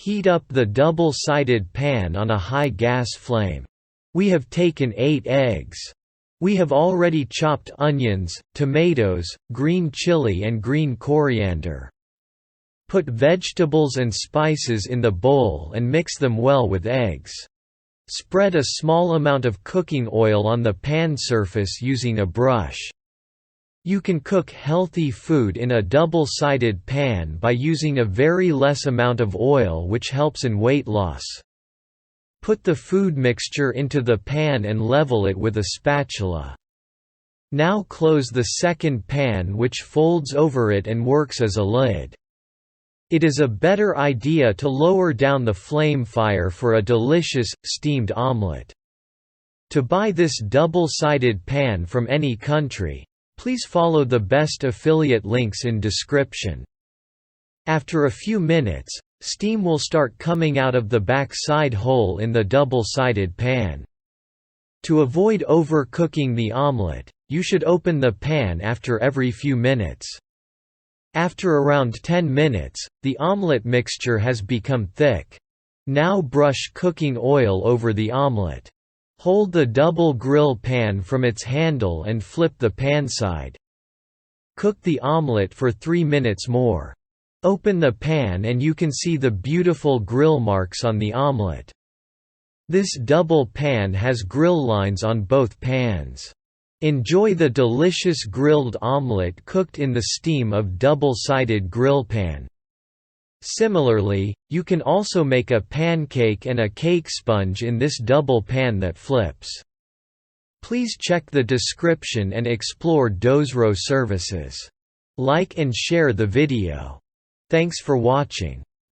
Heat up the double-sided pan on a high gas flame. We have taken 8 eggs. We have already chopped onions, tomatoes, green chili and green coriander. Put vegetables and spices in the bowl and mix them well with eggs. Spread a small amount of cooking oil on the pan surface using a brush. You can cook healthy food in a double-sided pan by using a very less amount of oil, which helps in weight loss. Put the food mixture into the pan and level it with a spatula. Now close the second pan, which folds over it and works as a lid. It is a better idea to lower down the flame fire for a delicious, steamed omelette. To buy this double-sided pan from any country, please follow the best affiliate links in description. After a few minutes, steam will start coming out of the back side hole in the double-sided pan. To avoid overcooking the omelette, you should open the pan after every few minutes. After around 10 minutes, the omelette mixture has become thick. Now brush cooking oil over the omelette. Hold the double grill pan from its handle and flip the pan side. Cook the omelette for 3 minutes more. Open the pan and you can see the beautiful grill marks on the omelette. This double pan has grill lines on both pans. Enjoy the delicious grilled omelette cooked in the steam of double-sided grill pan. Similarly, you can also make a pancake and a cake sponge in this double pan that flips. Please check the description and explore Dozro services. Like and share the video. Thanks for watching.